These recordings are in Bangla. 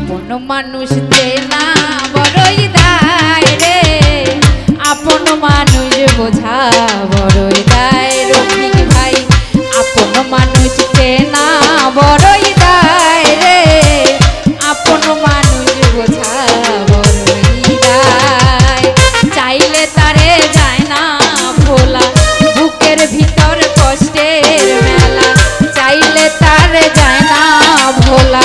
আপন মানুষ চেনা বড়ই দায় রে, আপন মানুষ বোঝা বড়ই দায় রফিক ভাই। আপন মানুষ চেনা বড়ই দায় রে, আপন মানুষ বোঝা বড়ই দায়। চাইলে তারে যায় না ভোলা, বুকের ভিতর কষ্টের মেলা। চাইলে তারে যায় না ভোলা,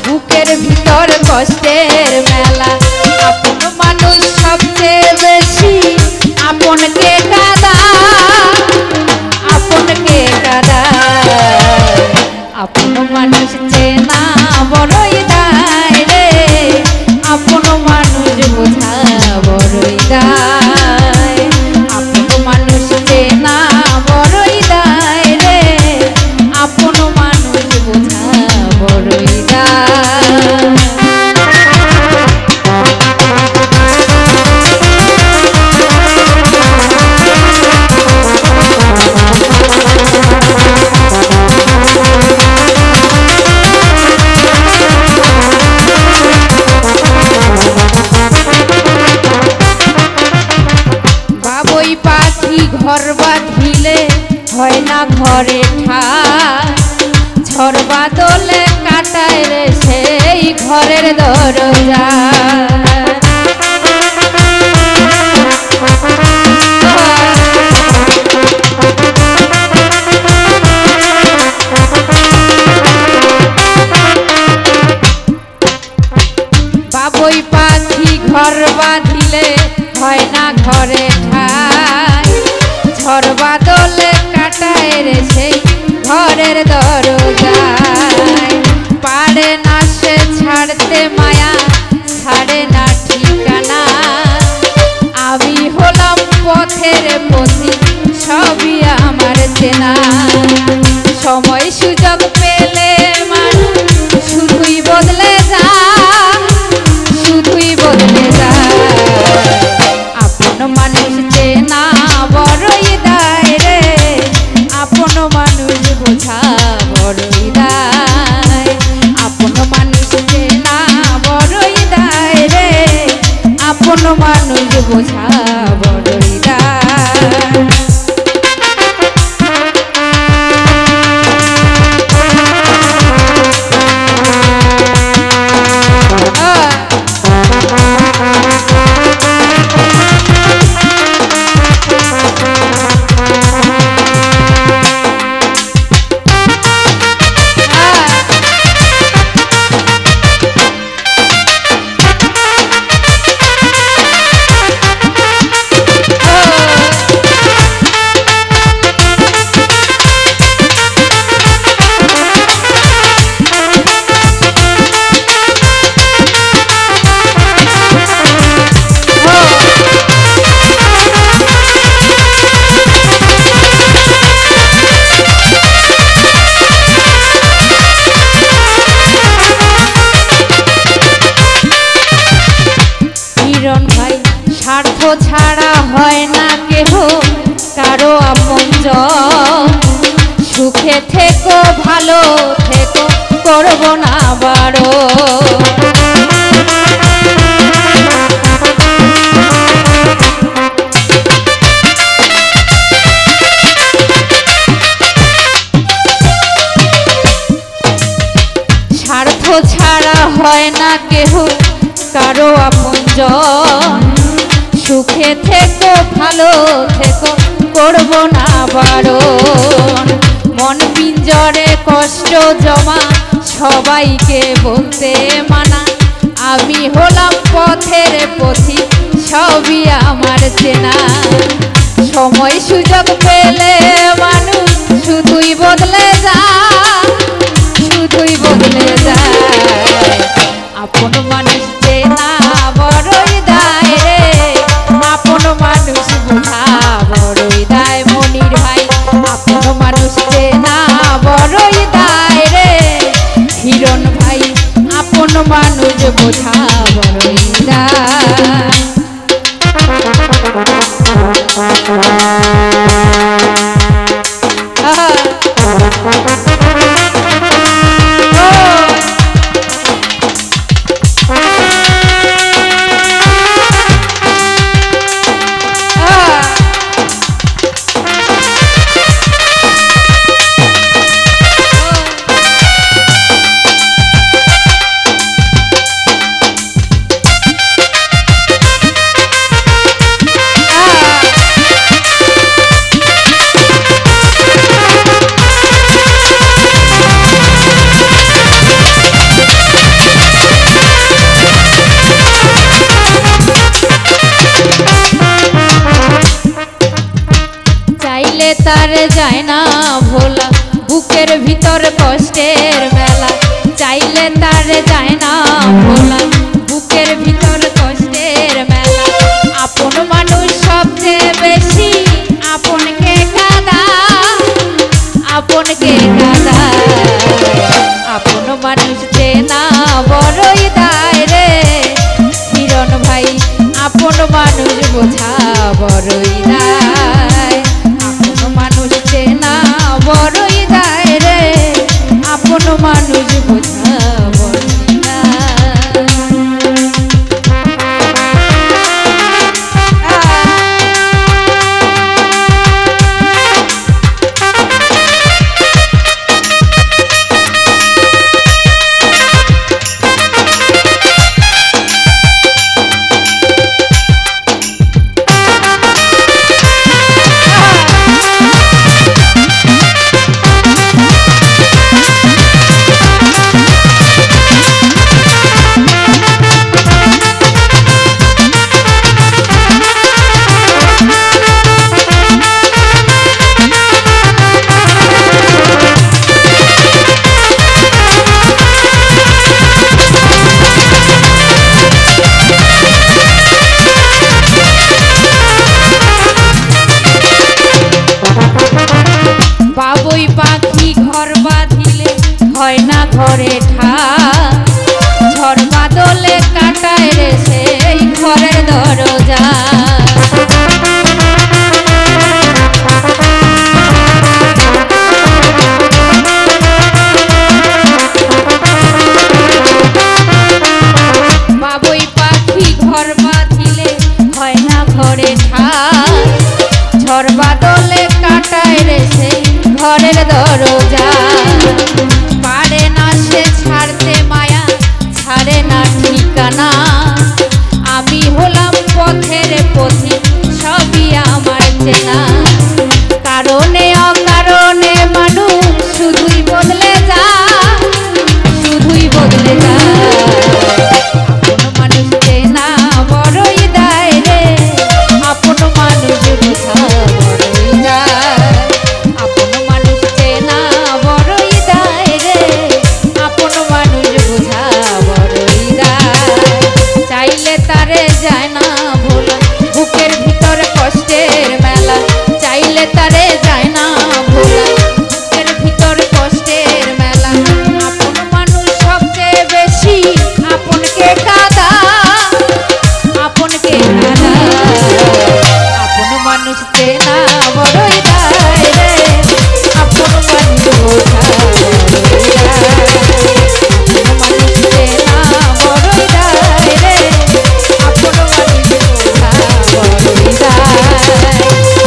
বুকের ভিতর কষ্টের মেলা। আপন মানুষ সবচেয়ে বেশি আপনকে কাঁদা, আপনকে কাঁদা। আপন মানুষ চেনা বড়ই দায় রে, আপন মানুষ বোঝা বড়ই দায়। আপন মানুষ চেনা বড়ই দায় রে, আপন মানুষ বোঝা বড়ই দায়। বাবুই পাখি ঘর বাঁধিলে হয় না ঘরে ঠাই, ঝড় বাদলে কাটায় রে সেই ঘরের দরজা। বাবুই পাখি ঘর বাঁধিলে হয় না ঘরে ঠাই, ঝড় বাদলে কাটায় রে সেই ঘরের দরজায়। পারে না সে ছাড়তে মায়া, ছাড়ে না ঠিকানা। আমি হলাম পথের পথিক, সবই আমার চেনা। সময় সুযোগ পেলে মানুষ শুধুই বদলে যায়, শুধুই বদলে যায়। আপন মানুষ চেনা বড়ই দায় রে, আপন মানুষ বোঝা বড়ই দায়। আপন মানুষ চেনা বড়ই দায় রে, আপন মানুষ বোঝা বড়ই দায়। স্বার্থ ছাড়া হয় না কেহ কারো আপনজন। সুখে থেকো ভালো থেকো, করব না বারো। স্বার্থ ছাড়া হয় না কেহ কারো আপনজন। সুখে থেকো ভালো থেকো, করব না বারণ। মন পিঞ্জরে কষ্ট জমা, সবাইকে বলতে মানা। আমি হলাম পথের পথিক, সবই আমার চেনা। সময় সুযোগ পেলে মানুষ শুধুই বদলে যায়, শুধুই বদলে যায়। আপন মানুষ চেনা বড়ই দায় রে, আপন মানুষ বোঝা বড়ই দায় মনির ভাই। আপন মানুষ চেনা বড়ই দায় রে হিরণ ভাই, আপন মানুষ বোঝা বড়ই দায়। তারে যায় না ভোলা, বুকের ভিতর কষ্টের মেলা। আপন মানুষ সবচেয়ে বেশি আপনকে কাঁদায়, আপনকে কাঁদায়। আপন মানুষ চেনা বড়ই দায় রে হিরণ ভাই, আপন মানুষ বোঝা বড়ই দায়। আপন মানুষ চেনা বড়ই দায় রে, আপন মানুষ বোঝা বড়ই দায়। বাবুই পাখি ঘর বাঁধিলে হয় না ঘরে ঠাই, ঝড় বাদলে কাটায় রে সেই ঘরের দরজা। বাবুই পাখি ঘর বাঁধিলে হয় না ঘরে ঠাই, ঝড় বাদলে কাটায় রে সেই ঘরের দরজা। পারে না সে ছাড়তে মায়া, ছাড়ে না ঠিকানা। আমি হলাম পথের পথিক, সবই আমার চেনা। কারণে অকারণে মানুষ শুধুই বদলে যায়, শুধুই বদলে যায়। আপন মানুষ চেনা বড়ই দায় রে, আপন মানুষ বোঝা বড়ই দায়। আপন মানুষ চেনা বড়ই দায় রে, আপন মানুষ বোঝা বড়ই দায়। চাইলে তারে যায় না ভোলা, বুকের ভিতর কষ্টের মেলা। চাইলে তারে যায় না ভোলা, বুকের ভিতর কষ্টের মেলা। আপন মানুষ সবচেয়ে বেশি আপনকে কাঁদায়, আপনকে কাঁদায়। আপন মানুষ চেনা বড়ই দায় রে, আপন মানুষ বোঝা বড়ই দায়। আপন মানুষ চেনা বড়ই দায় রে, আপন মানুষ বোঝা বড়ই দায়।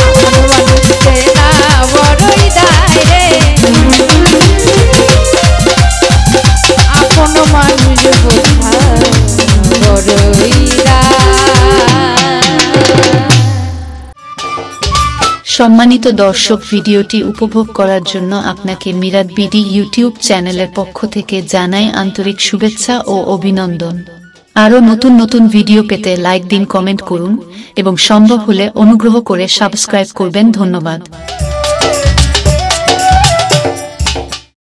আপন মানুষ চেনা বড়ই দায় রে, আপন মানুষ বোঝা বড়ই দায়। সম্মানিত দর্শক, ভিডিওটি উপভোগ করার জন্য আপনাকে মিরাত বিডি ইউটিউব চ্যানেলের পক্ষ থেকে জানাই আন্তরিক শুভেচ্ছা ও অভিনন্দন। আরও নতুন নতুন ভিডিও পেতে লাইক দিন, কমেন্ট করুন এবং সম্ভব হলে অনুগ্রহ করে সাবস্ক্রাইব করবেন। ধন্যবাদ।